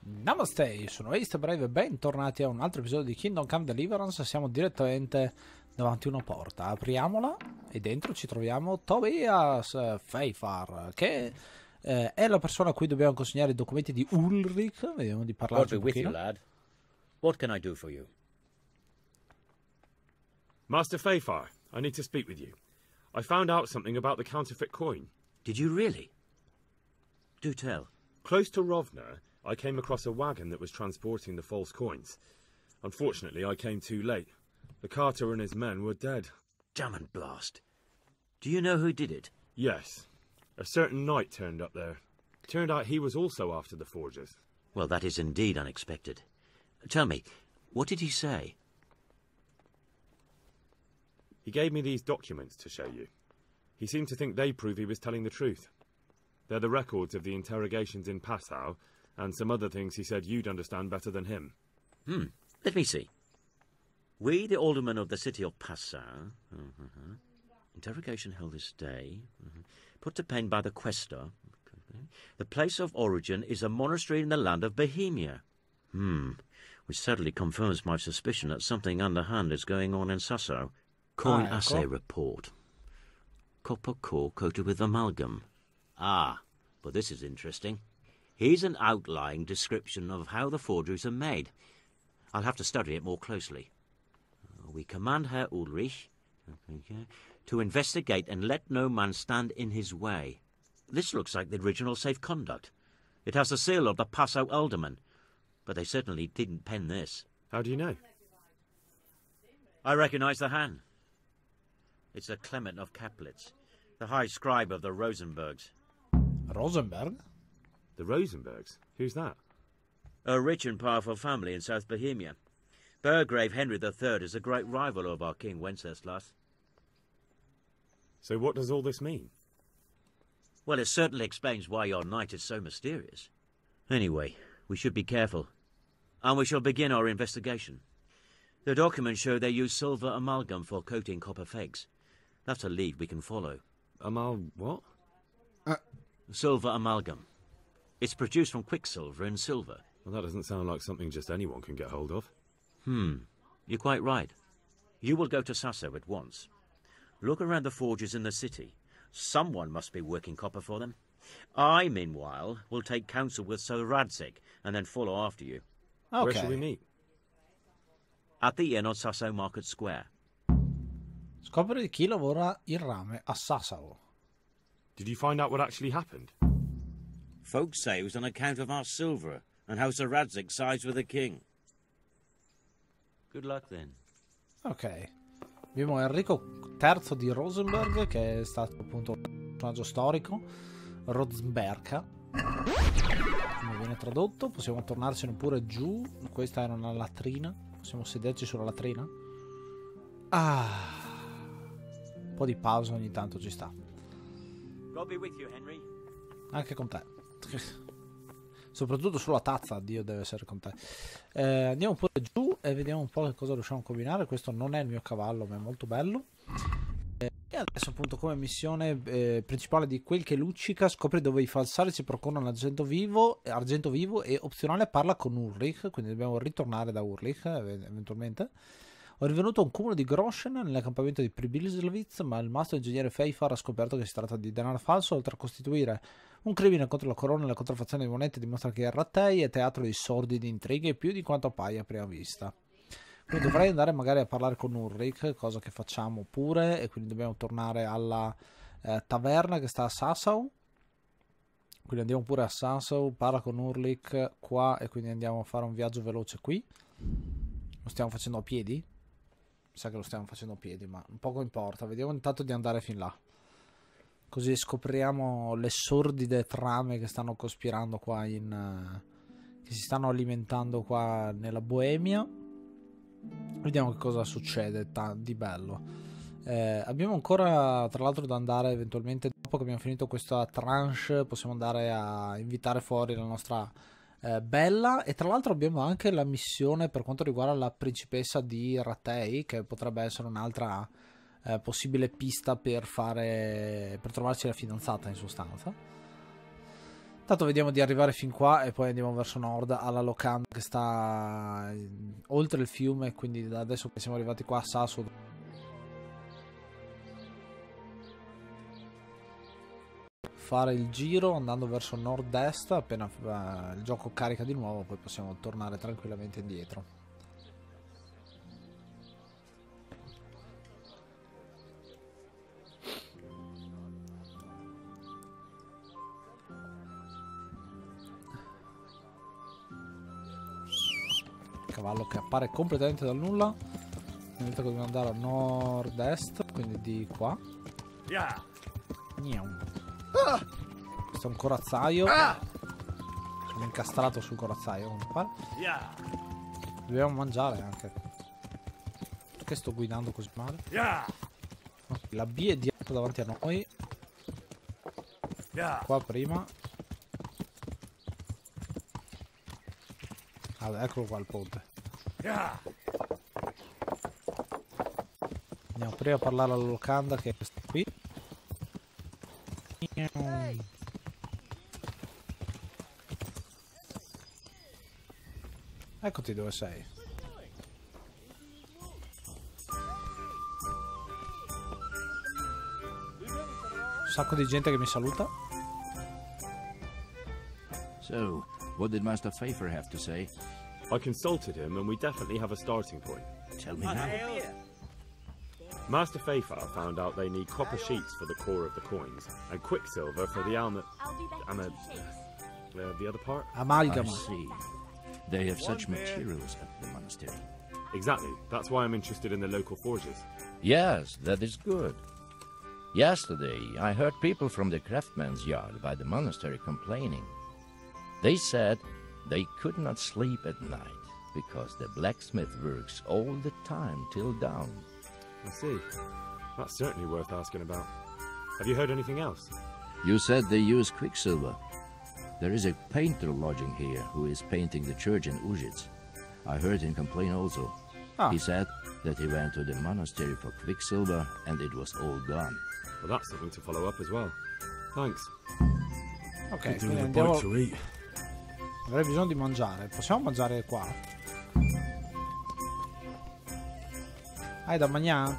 Namaste, io sono AceTheBrave e bentornati a un altro episodio di Kingdom Come Deliverance. Siamo direttamente davanti a una porta, apriamola e dentro ci troviamo Tobias Feifar, che è la persona a cui dobbiamo consegnare i documenti di Ulrich. Vediamo di parlarci un God be with you, pochino. lad. What can I do for you? Master Feifar, I need to speak with you. I found out something about the counterfeit coin. Did you really? Do tell. Close to Rovna, I came across a wagon that was transporting the false coins. Unfortunately, I came too late. The carter and his men were dead. Damn and blast. Do you know who did it? Yes. A certain knight turned up there. Turned out he was also after the forgers. Well, that is indeed unexpected. Tell me, what did he say? He gave me these documents to show you. He seemed to think they prove he was telling the truth. They're the records of the interrogations in Passau, and some other things he said you'd understand better than him. Let me see. We, the aldermen of the city of Passau, interrogation held this day, put to pen by the questor. The place of origin is a monastery in the land of Bohemia. Which certainly confirms my suspicion that something underhand is going on in Sasso. Coin assay report. Copper core coated with amalgam. Ah, but this is interesting. Here's an outlying description of how the forgeries are made. I'll have to study it more closely. We command Herr Ulrich to investigate and let no man stand in his way. This looks like the original safe conduct. It has the seal of the Passau alderman, but they certainly didn't pen this. How do you know? I recognize the hand. It's a Clement of Kaplitz, the high scribe of the Rosenbergs. Rosenberg? The Rosenbergs? Who's that? A rich and powerful family in South Bohemia. Burgrave Henry III is a great rival of our King Wenceslas. So what does all this mean? Well, it certainly explains why your knight is so mysterious. Anyway, we should be careful. And we shall begin our investigation. The documents show they use silver amalgam for coating copper fakes. That's a lead we can follow. What? Silver amalgam. It's produced from quicksilver and silver. Well, that doesn't sound like something just anyone can get hold of. You're quite right. You will go to Sasso at once. Look around the forges in the city. Someone must be working copper for them. I, meanwhile, will take counsel with Sir Radzik and then follow after you. Ok. Where should we meet? At the inn on Sasso Market Square. Scopri chi lavora il rame a Sassao. Did you find out what actually happened? Folks say it was on account of our silver and how Sir Radzik sides with the king. Good luck then. Ok. Abbiamo Enrico III di Rosenberg, che è stato appunto un personaggio storico. Rosenberga, come viene tradotto. Possiamo tornarsene pure giù. Questa era una latrina. Possiamo sederci sulla latrina. Un po' di pausa ogni tanto ci sta. God be with you, Henry. Anche con te. Soprattutto sulla tazza, Dio deve essere con te. Andiamo pure giù e vediamo un po' che cosa riusciamo a combinare. Questo non è il mio cavallo, ma è molto bello. E adesso appunto come missione principale di quel che luccica, scopri dove i falsari si procurano argento vivo e opzionale parla con Ulrich, quindi dobbiamo ritornare da Ulrich eventualmente. Ho rivenuto un cumulo di groschen nell'accampamento di Pribilslwitz, ma il mastro ingegnere Feifar ha scoperto che si tratta di denaro falso, oltre a costituire un crimine contro la corona e la contraffazione di monete. Dimostra che il Rattei è teatro di sordidi intrighe più di quanto appaia a prima vista. Quindi dovrei andare magari a parlare con Ulrich, cosa che facciamo pure, e quindi dobbiamo tornare alla taverna che sta a Sassau. Quindi andiamo pure a Sassau, parla con Ulrich qua e quindi andiamo a fare un viaggio veloce qui. Lo stiamo facendo a piedi? Mi sa che lo stiamo facendo a piedi, ma poco importa. Vediamo intanto di andare fin là. Così scopriamo le sordide trame che stanno cospirando qua che si stanno alimentando qua nella Boemia. Vediamo che cosa succede di bello. Abbiamo ancora tra l'altro da andare eventualmente, dopo che abbiamo finito questa tranche, possiamo andare a invitare fuori la nostra bella, e tra l'altro abbiamo anche la missione per quanto riguarda la principessa di Rattei, che potrebbe essere un'altra possibile pista per trovarci la fidanzata in sostanza. Tanto vediamo di arrivare fin qua e poi andiamo verso nord alla locanda che sta oltre il fiume, quindi da adesso che siamo arrivati qua a Sasso fare il giro andando verso nord-est. Appena il gioco carica di nuovo poi possiamo tornare tranquillamente indietro. Cavallo che appare completamente dal nulla. Mentre dobbiamo andare a nord-est, quindi di qua. Questo è un corazzaio. Sono incastrato sul corazzaio. Dobbiamo mangiare anche. Perché sto guidando così male? La B è dietro davanti a noi. Qua prima. Ah, eccolo qua il ponte. Andiamo prima a parlare alla locanda che è questa qui. Eccoti dove sei. Un sacco di gente che mi saluta. So, what did Master Pfeiffer have to say? I consulted him, and we definitely have a starting point. Tell me now. Master Pfeiffer found out they need copper sheets for the core of the coins, and quicksilver for the the other part? I Amalgama. see. They have such materials at the monastery. Exactly. That's why I'm interested in the local forges. Yes, that is good. Yesterday, I heard people from the craftsman's yard by the monastery complaining. They said they could not sleep at night because the blacksmith works all the time till dawn. I see. That's certainly worth asking about. Have you heard anything else? You said they use quicksilver. There is a painter lodging here who is painting the church in Ujits. I heard him complain also. Ah. He said that he went to the monastery for quicksilver and it was all gone. Well, that's something to follow up as well. Thanks. Ok, quindi andiamo. Avrei bisogno di mangiare. Possiamo mangiare qua? Hai da mangiare?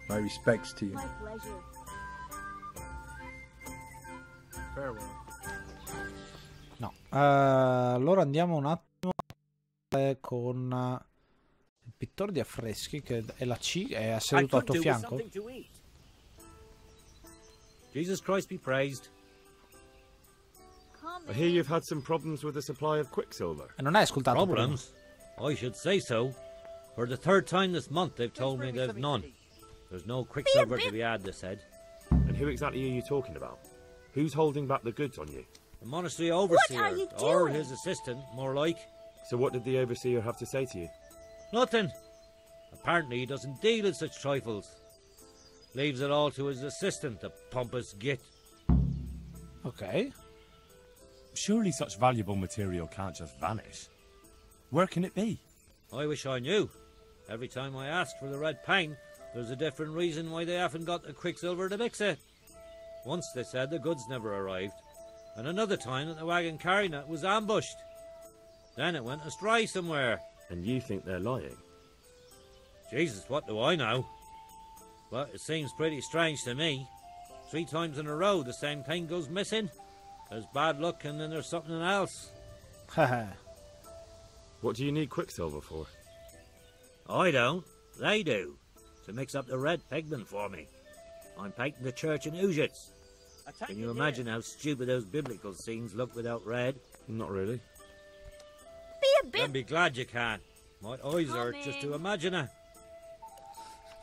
My respects to you. My pleasure. Farewell. No. Allora andiamo un attimo con il pittore di affreschi che è la C, è seduto al tuo fianco. Jesus Christ be praised. I hear you've had some problems with the supply of quicksilver. E non hai ascoltato prima? Problems? I should say so. For the third time this month they've told me they've none. There's no quicksilver to be had, they said. And who exactly are you talking about? Who's holding back the goods on you? The monastery overseer, are you or doing? his assistant, more like. So what did the overseer have to say to you? Nothing. Apparently he doesn't deal in such trifles. Leaves it all to his assistant, the pompous git. Ok. Surely such valuable material can't just vanish. Where can it be? I wish I knew. Every time I ask for the red paint, there's a different reason why they haven't got the quicksilver to mix it. Once they said the goods never arrived, and another time that the wagon carrying it was ambushed. Then it went astray somewhere. And you think they're lying? Jesus, what do I know? But it seems pretty strange to me. 3 times in a row the same thing goes missing. There's bad luck and then there's something else. Haha. What do you need quicksilver for? I don't. They do. To mix up the red pigment for me. I'm painting the church in Ujits. Can you imagine how stupid those biblical scenes look without red? Not really. Be a bit. Then be glad you can. My eyes hurt just to imagine it.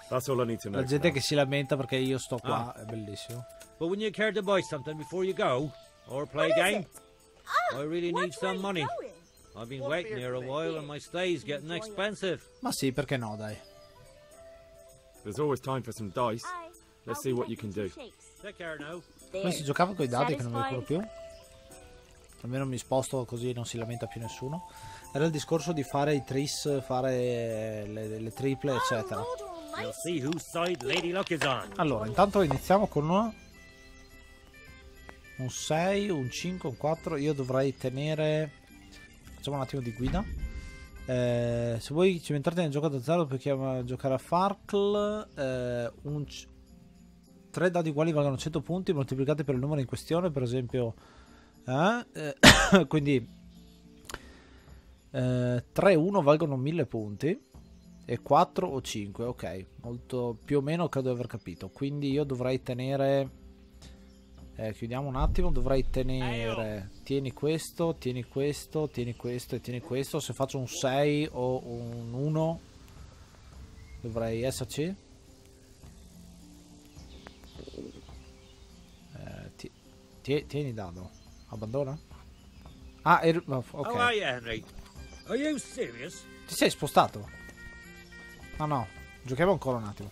That's all I need to know. La gente for che si lamenta perché io sto qua, è bellissimo. But wouldn't you care to buy something before you go? Or play a game? I really need some money. I've been waiting here a while and my stay's getting expensive. Ma sì, perché no, dai. now. There's always time for some dice. Let's see what you can do. Take care now. Come si giocava con i dadi che non mi ricordo più? Almeno mi sposto così non si lamenta più nessuno. Era il discorso di fare i tris, fare le triple, eccetera. We'll see whose side Lady Luck is on. Allora, intanto iniziamo con un un 6, un 5, un 4. Io dovrei tenere... Facciamo un attimo di guida. Se vuoi cimentarti nel gioco da zero puoi giocare a Farkle. 3 dadi uguali valgono 100 punti moltiplicati per il numero in questione, per esempio. Quindi 3 e 1 valgono 1000 punti. E 4 o 5, ok. Molto più o meno credo di aver capito. Quindi io dovrei tenere... chiudiamo un attimo, dovrei tenere, tieni questo, tieni questo, tieni questo e tieni questo. Se faccio un 6 o un 1 dovrei esserci. Tieni dado, abbandona. Ah, ok. How are you, Henry? Are you serious? Ti sei spostato? Ah no, giochiamo ancora un attimo.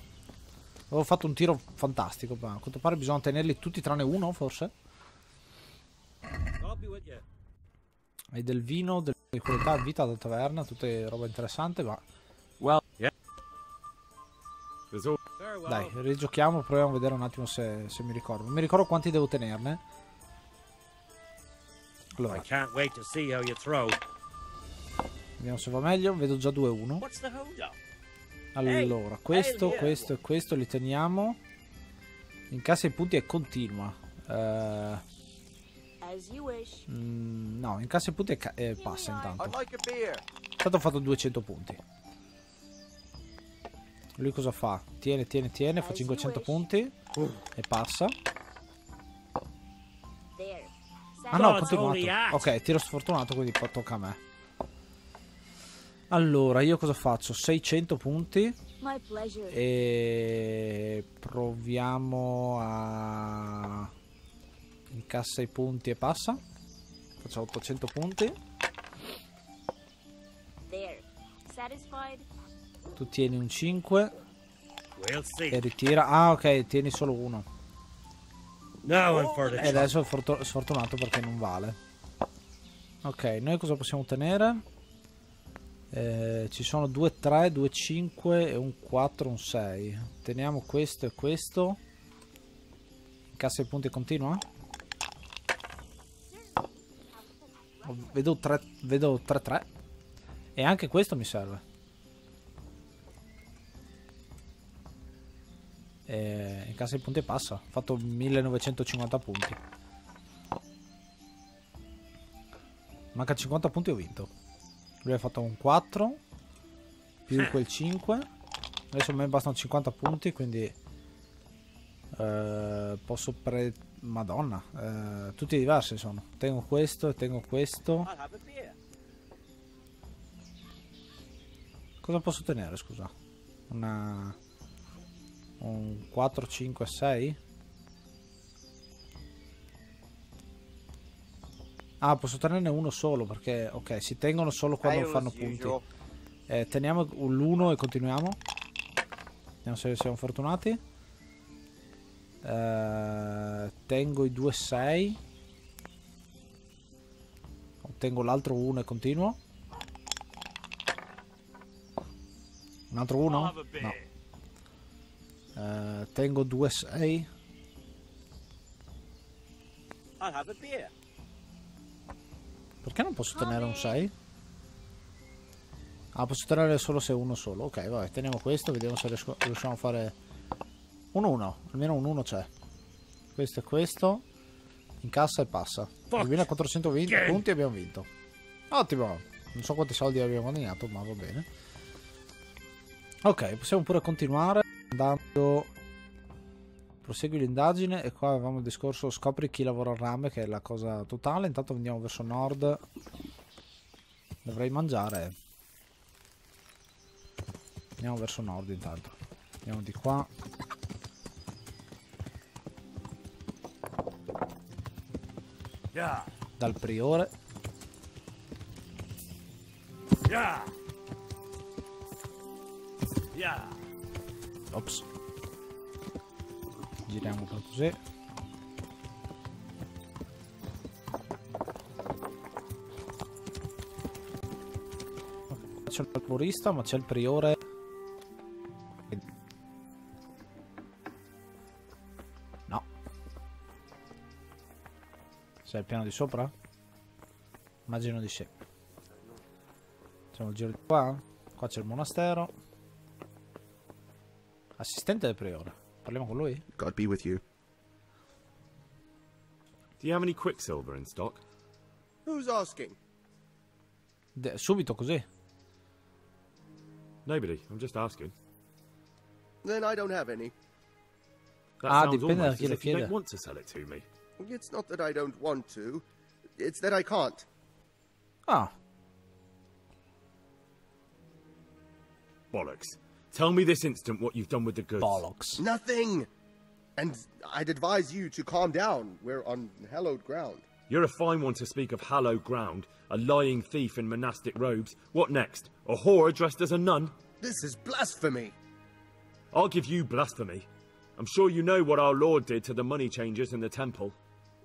Avevo fatto un tiro fantastico, ma a quanto pare bisogna tenerli tutti tranne uno, forse. I'll be with you. Hai del vino, delle qualità, vita da taverna, tutte roba interessante, ma... Well, yeah. Dai, rigiochiamo, proviamo a vedere un attimo se mi ricordo. Non mi ricordo quanti devo tenerne. Allora, I can't wait to see how you throw. vediamo se va meglio. Vedo già 2-1. What's the hold up? Allora, questo, questo e questo li teniamo. Incassa i punti e continua. No, incassa i punti e passa intanto. Intanto ho fatto 200 punti. Lui cosa fa? Tiene, fa 500 punti e passa. Ah no, continuato. Ok, tiro sfortunato, quindi tocca a me. Allora, io cosa faccio? 600 punti. E proviamo a... Incassa i punti e passa. Faccio 800 punti. Tu tieni un 5 e ritira. Ah, ok, tieni solo uno. E adesso è sfortunato perché non vale. Ok, noi cosa possiamo tenere? Ci sono 2 3, 2 5 e un 4, un 6. Teniamo questo e questo. Incassa i punti e continua. Vedo 3 3. E anche questo mi serve. Incassa i punti e passa. Ho fatto 1950 punti. Manca 50 punti e ho vinto. Lui ha fatto un 4 più quel 5. Adesso a me bastano 50 punti, quindi posso Madonna, tutti diversi sono. Tengo questo e tengo questo. Cosa posso tenere, scusa? Un 4, 5, 6? Ah, posso tenerne uno solo perché, ok, si tengono solo quando fanno punti. Teniamo l'1 e continuiamo. Vediamo se siamo fortunati. Tengo i 2 6. Tengo l'altro 1 e continuo. Un altro 1? No. Tengo 2 6. Perché non posso tenere un 6? Ah, posso tenere solo se uno solo. Ok, vabbè, teniamo questo, vediamo se riusciamo a fare un 1. Almeno un 1 c'è. Questo e questo. Incassa e passa. 2420 punti e abbiamo vinto. Ottimo. Non so quanti soldi abbiamo guadagnato, ma va bene. Ok, possiamo pure continuare andando... Prosegui l'indagine e qua avevamo il discorso scopri chi lavora al rame, che è la cosa totale. Intanto andiamo verso nord. Dovrei mangiare. Andiamo verso nord intanto. Andiamo di qua. Dal priore. Ops. Giriamo per così. C'è il arborista, ma c'è il priore. No. Sei al piano di sopra? Immagino di sì. Facciamo il giro di qua. Qua c'è il monastero. Assistente del priore. Parliamo con lui? God be with you. Do you have any quicksilver in stock? Who's asking? Subito così. Nobody. I'm just asking. Then I don't have any. That sounds dipende da almost chi as lo if you chiede. don't want to sell it to me. It's not that I don't want to. It's that I can't. Ah, Bollocks. Tell me this instant what you've done with the goods. bollocks. Nothing. And I'd advise you to calm down. We're on hallowed ground. You're a fine one to speak of hallowed ground. A lying thief in monastic robes. What next? A whore dressed as a nun? This is blasphemy. I'll give you blasphemy. I'm sure you know what our Lord did to the money changers in the temple.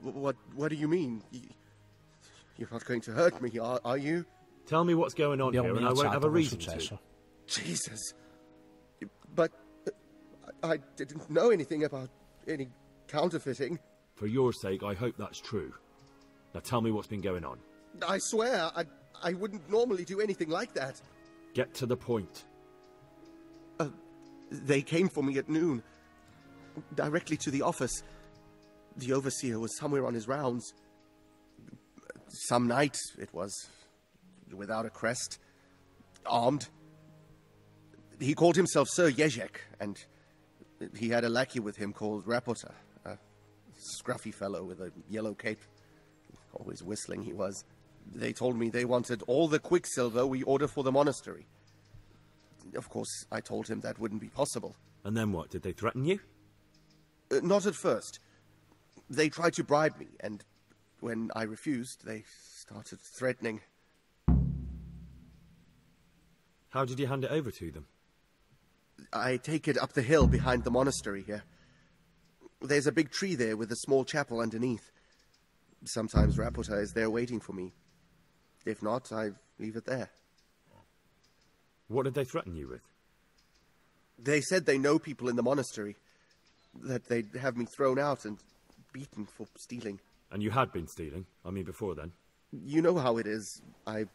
What do you mean? You're not going to hurt me, are you? Tell me what's going on Abbiamo here and I won't have a minacciato, non è reason to. successo. Jesus. But I didn't know anything about any counterfeiting. For your sake, I hope that's true. Now tell me what's been going on. I swear, I wouldn't normally do anything like that. Get to the point. They came for me at noon. Directly to the office. The overseer was somewhere on his rounds. Some night, it was. Without a crest. Armed. He called himself Sir Jezek, and he had a lackey with him called Rapota. A scruffy fellow with a yellow cape. Always whistling he was. They told me they wanted all the quicksilver we order for the monastery. Of course, I told him that wouldn't be possible. And then what? Did they threaten you? Not at first. They tried to bribe me, and when I refused, they started threatening. How did you hand it over to them? I take it up the hill behind the monastery here. There's a big tree there with a small chapel underneath. Sometimes Rapota is there waiting for me. If not, I leave it there. What did they threaten you with? They said they know people in the monastery. That they'd have me thrown out and beaten for stealing. And you had been stealing? I mean, before then? You know how it is. I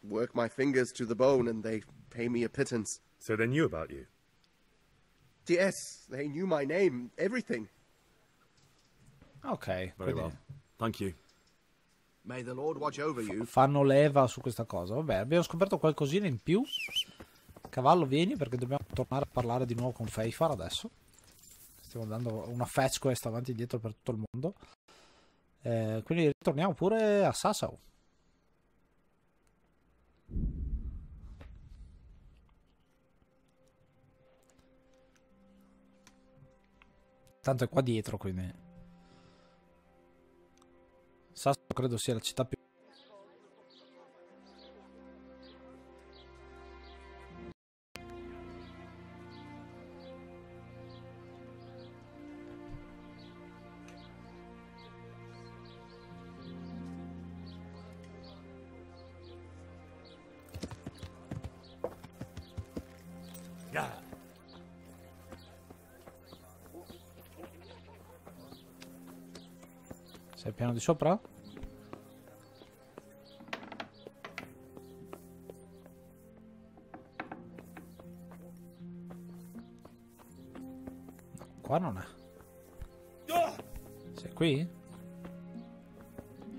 work my fingers to the bone and they pay me a pittance. So they knew about you? Yes, they knew my name, everything. Ok, Very quindi well. Thank you. May the Lord watch over you. fanno leva su questa cosa. Vabbè, abbiamo scoperto qualcosina in più. Cavallo, vieni perché dobbiamo tornare a parlare di nuovo con Feifar adesso. Stiamo dando una fetch quest avanti e dietro per tutto il mondo. Quindi ritorniamo pure a Sassau. Tanto è qua dietro, quindi Sassau credo sia la città più... Sei al piano di sopra? No, qua non è. Sei qui?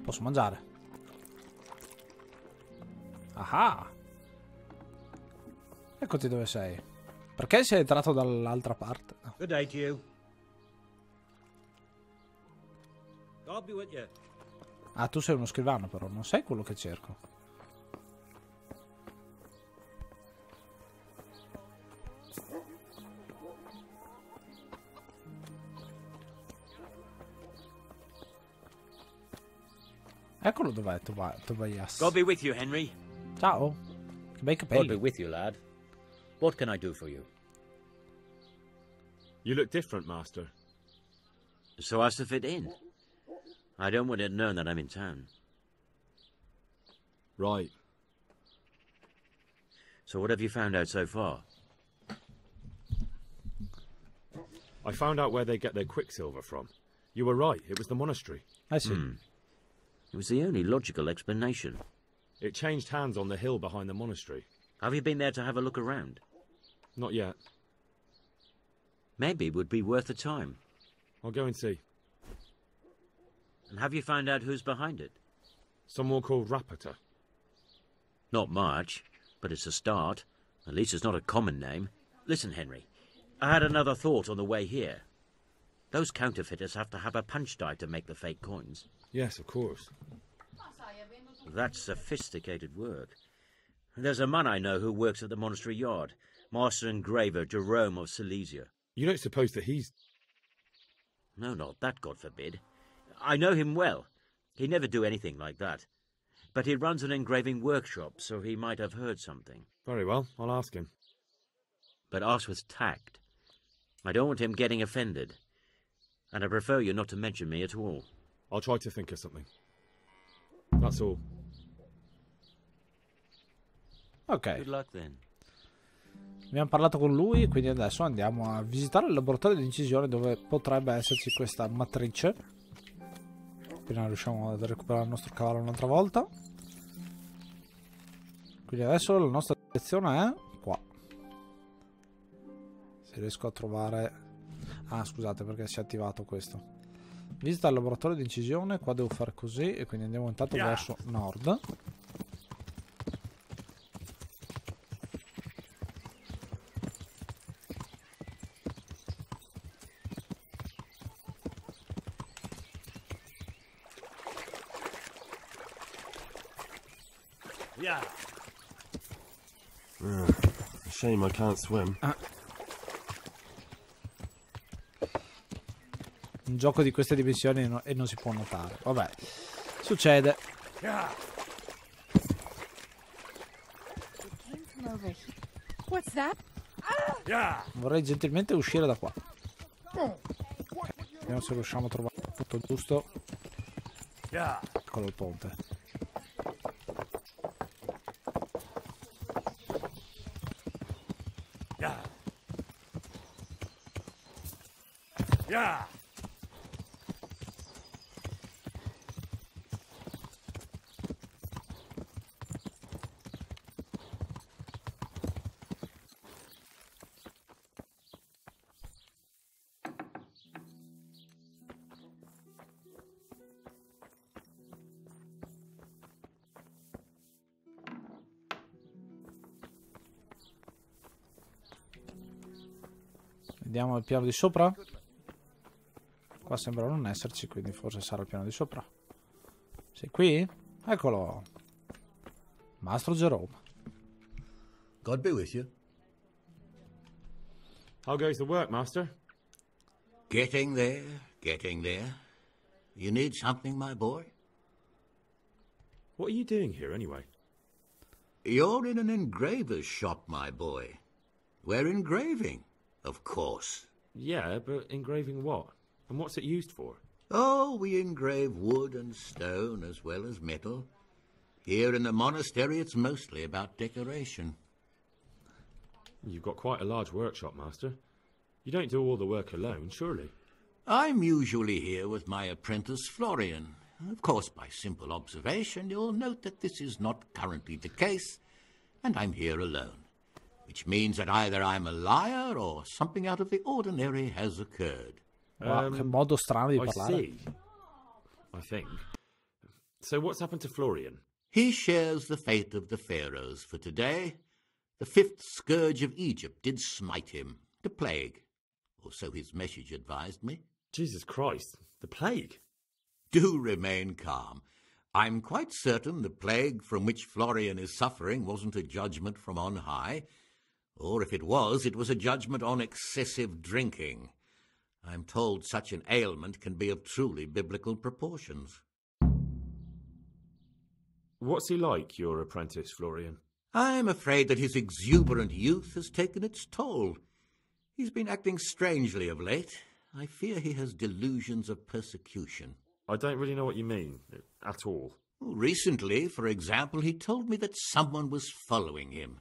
Posso mangiare? Ah! Eccoti dove sei. Perché sei entrato dall'altra parte? No. Good day to you. God be with you. Ah, tu sei uno scrivano però, non sei quello che cerco. Eccolo dov'è, Tobias. God be with you, Henry. Ciao. Che bei God be capelli. with you, lad. What can I do for you? You look different, Master. So as to fit in. I don't want it known that I'm in town. Right. So what have you found out so far? I found out where they get their quicksilver from. You were right, it was the monastery. Eh sì. It was the only logical explanation. It changed hands on the hill behind the monastery. Have you been there to have a look around? Not yet. Maybe it would be worth the time. I'll go and see. And have you found out who's behind it? Someone called Rapata. Not much, but it's a start. At least it's not a common name. Listen, Henry, I had another thought on the way here. Those counterfeiters have to have a punch die to make the fake coins. Yes, of course. That's sophisticated work. There's a man I know who works at the monastery yard, Master Engraver Jerome of Silesia. You don't suppose that he's... No, not that, God forbid. I know him well. He'd never do anything like that. But he runs an engraving workshop, so he might have heard something. Very well, I'll ask him. But ask with tact. I don't want him getting offended. And I prefer you not to mention me at all. I'll try to think of something. That's all. Ok, Good luck then. abbiamo parlato con lui, quindi adesso andiamo a visitare il laboratorio di incisione dove potrebbe esserci questa matrice. Appena riusciamo a recuperare il nostro cavallo un'altra volta. Quindi adesso la nostra direzione è qua. Se riesco a trovare... Ah, scusate, perché si è attivato questo. Visita il laboratorio di incisione, qua devo fare così e quindi andiamo intanto verso nord. Shame I can't swim. Un gioco di queste dimensioni e non si può notare. Vabbè, succede. What's that? Vorrei gentilmente uscire da qua. Vediamo se riusciamo a trovare il punto giusto. Eccolo il ponte. Vediamo il piano di sopra. Qua sembra non esserci, quindi forse sarà il piano di sopra. Sei qui? Eccolo. Mastro Jerome. God be with you. How goes the work, Master? Getting there, getting there. You need something, my boy? What are you doing here, anyway? You're in an engraver's shop, my boy. We're engraving, of course. Yeah, but engraving what? And what's it used for? Oh, we engrave wood and stone as well as metal. Here in the monastery, it's mostly about decoration. You've got quite a large workshop, Master. You don't do all the work alone, surely? I'm usually here with my apprentice, Florian. Of course, by simple observation, you'll note that this is not currently the case, and I'm here alone, which means that either I'm a liar or something out of the ordinary has occurred. Wow, che modo strano di I parlare. see. I think. So what's happened to Florian? He shares the fate of the pharaohs for today. The fifth scourge of Egypt did smite him, the plague, or so his message advised me. Jesus Christ, the plague? Do remain calm. I'm quite certain the plague from which Florian is suffering wasn't a judgment from on high, or if it was a judgment on excessive drinking. I'm told such an ailment can be of truly biblical proportions. What's he like, your apprentice, Florian? I'm afraid that his exuberant youth has taken its toll. He's been acting strangely of late. I fear he has delusions of persecution. I don't really know what you mean, at all. Recently, for example, he told me that someone was following him.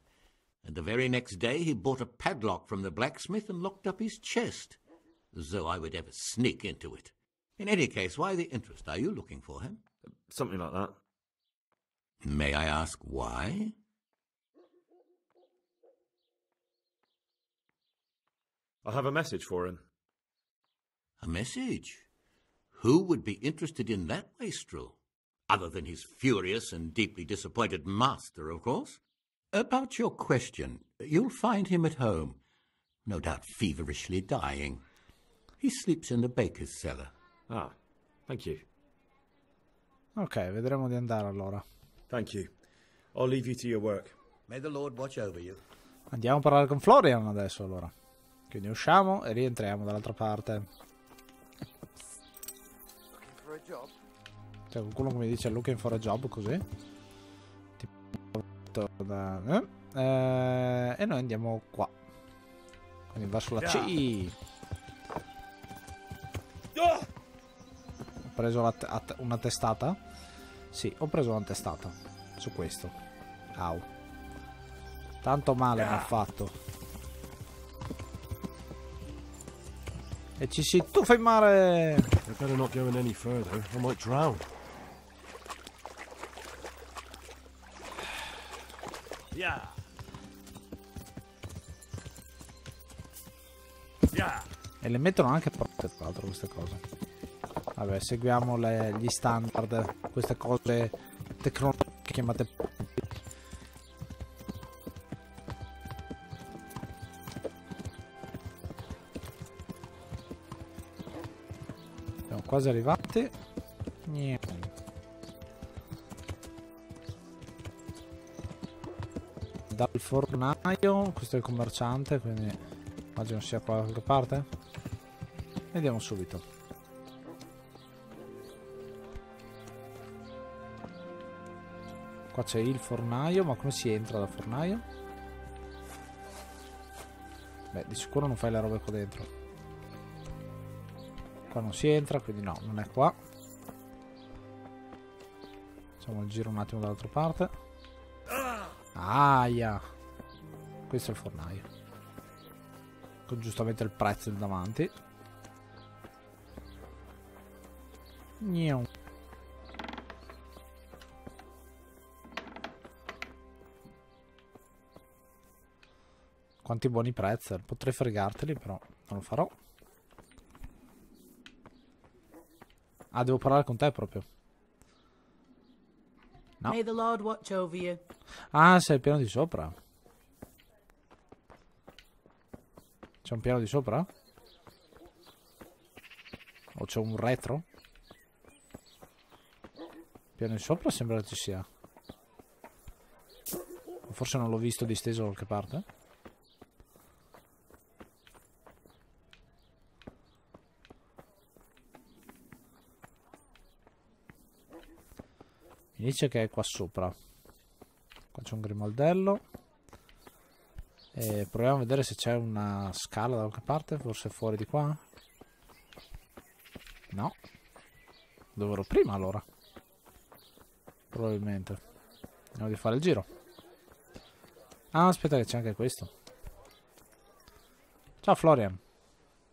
And the very next day he bought a padlock from the blacksmith and locked up his chest, as though I would ever sneak into it. In any case, why the interest? Are you looking for him? Something like that. May I ask why? I have a message for him. A message? Who would be interested in that wastrel? Other than his furious and deeply disappointed master, of course. About your question, you'll find him at home. No doubt feverishly dying. He sleeps in the baker's cellar. Ah, thank you. Ok, vedremo di andare allora. Thank you. I'll leave you to your work. May the Lord watch over you. Andiamo a parlare con Florian adesso allora. Quindi usciamo e rientriamo dall'altra parte. C'è qualcuno che mi dice looking for a job così. E noi andiamo qua. Quindi va sulla C. Ho preso una testata. Sì, ho preso una testata su questo. Au. Tanto male mi ha fatto. E ci si tuffa in mare. I better not go any further. I might drown. Yeah. Yeah. E le mettono anche pronte tra l'altro queste cose. Vabbè, seguiamo gli standard, queste cose tecnologiche chiamate. Siamo quasi arrivati. Niente. Dal fornaio, questo è il commerciante, quindi immagino sia qua da qualche parte. Vediamo subito. Qua c'è il fornaio, ma come si entra dal fornaio? Beh, di sicuro non fai le robe qua dentro. Qua non si entra, quindi no, non è qua. Facciamo il giro un attimo dall'altra parte. Aia! Questo è il fornaio. Con giustamente il prezzo lì davanti. Niente. Quanti buoni prezzi. Potrei fregarteli, però non lo farò. Ah, devo parlare con te proprio. No. May the Lord watch over you. Ah, sei il piano di sopra. C'è un piano di sopra? O c'è un retro? Piano di sopra sembra che ci sia. O forse non l'ho visto disteso da qualche parte. Mi dice che è qua sopra. Qua c'è un grimaldello. E proviamo a vedere se c'è una scala da qualche parte. Forse fuori di qua. No. Dove ero prima allora? Probabilmente. Andiamo di fare il giro. Ah, aspetta che c'è anche questo. Ciao Florian.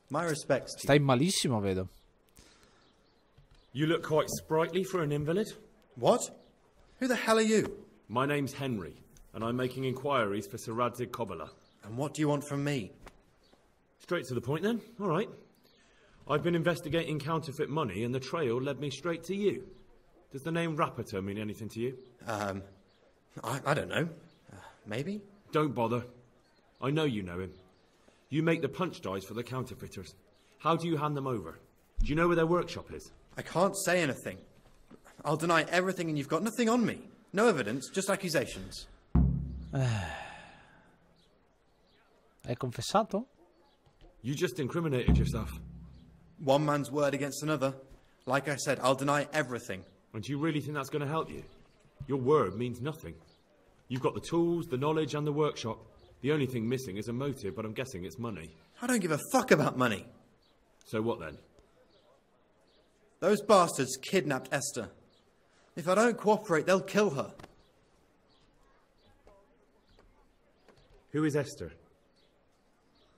My respects. Stai malissimo, vedo. You look quite sprightly for an invalid. What? Who the hell are you? My name's Henry, and I'm making inquiries for Sir Radzig Kobyla. And what do you want from me? Straight to the point then. All right. I've been investigating counterfeit money, and the trail led me straight to you. Does the name Rappator mean anything to you? I don't know. Maybe? Don't bother. I know you know him. You make the punch dies for the counterfeiters. How do you hand them over? Do you know where their workshop is? I can't say anything. I'll deny everything and you've got nothing on me. No evidence, just accusations. Hai confessato? You just incriminated yourself. One man's word against another. Like I said, I'll deny everything. And do you really think that's going to help you? Your word means nothing. You've got the tools, the knowledge and the workshop. The only thing missing is a motive, but I'm guessing it's money. I don't give a fuck about money. So what then? Those bastards kidnapped Esther. If I don't cooperate, they'll kill her. Who is Esther?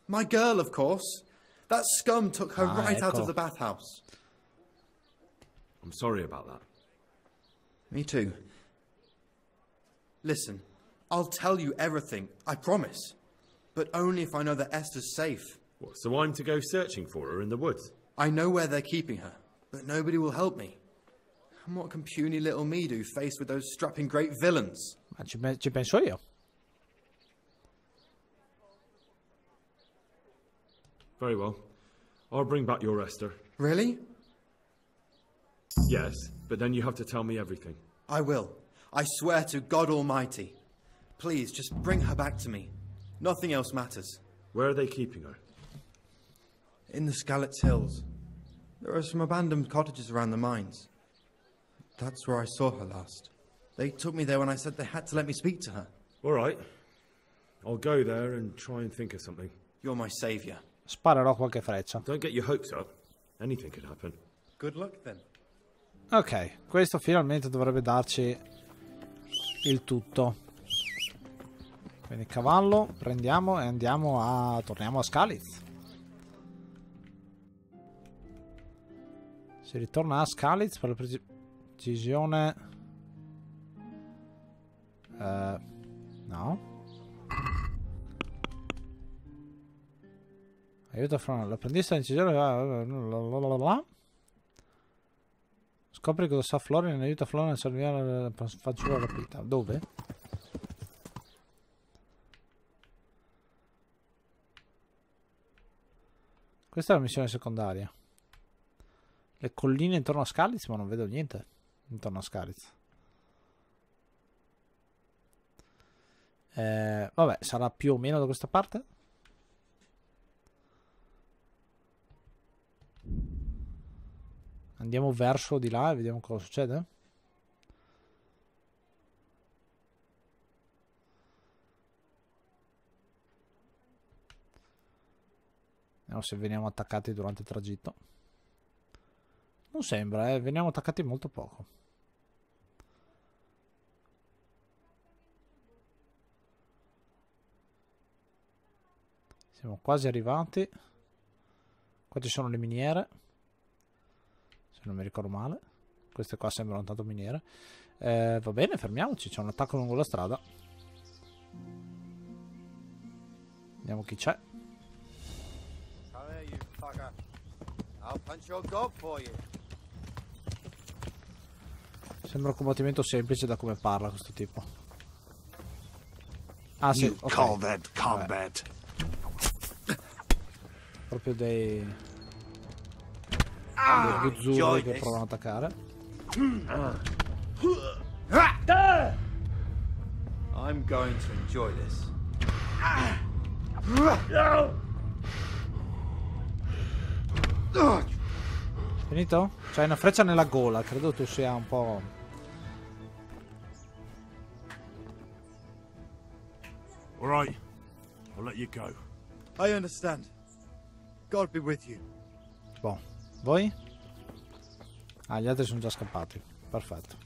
My girl, of course. That scum took her right out ecco. of the bathhouse. I'm sorry about that. Me too. Listen, I'll tell you everything, I promise. But only if I know that Esther's safe. What, so I'm to go searching for her in the woods? I know where they're keeping her, but nobody will help me. And what can puny little me do faced with those strapping great villains? Ma ci penso io. Very well. I'll bring back your Esther. Really? Yes, but then you have to tell me everything. I will. I swear to God Almighty. Please, just bring her back to me. Nothing else matters. Where are they keeping her? In the Skalitz Hills. There are some abandoned cottages around the mines. That's where I saw her last. They took me there when I said they had to let me speak to her. All right. I'll go there and try and think of something. You're my savior. Sparerò qualche freccia. Don't get your hopes up. Anything could happen. Good luck then. Ok, questo finalmente dovrebbe darci il tutto. Quindi cavallo, prendiamo e torniamo a Skalitz. Si ritorna a Skalitz per la precisione. No. Aiuta l'apprendista incisione. Scopri cosa sa Florian e aiuta Florian a salvare la fanciulla rapita. Dove? Questa è la missione secondaria. Le colline intorno a Skalitz, ma non vedo niente intorno a Skalitz. Vabbè, sarà più o meno da questa parte. Andiamo verso di là e vediamo cosa succede. Vediamo se veniamo attaccati durante il tragitto. Non sembra, veniamo attaccati molto poco. Siamo quasi arrivati. Qua ci sono le miniere, se non mi ricordo male. Queste qua sembrano tanto miniere. Va bene, fermiamoci, c'è un attacco lungo la strada. Vediamo chi c'è. Sembra un combattimento semplice da come parla questo tipo. Ah sì, You call that combat? Proprio dei guzzurri che provano ad attaccare. I'm going to enjoy this. Finito? C'hai una freccia nella gola, credo tu sia un po'... All right, I'll let you go. I understand. God be with you. Boh, voi? Ah, gli altri sono già scappati. Perfetto.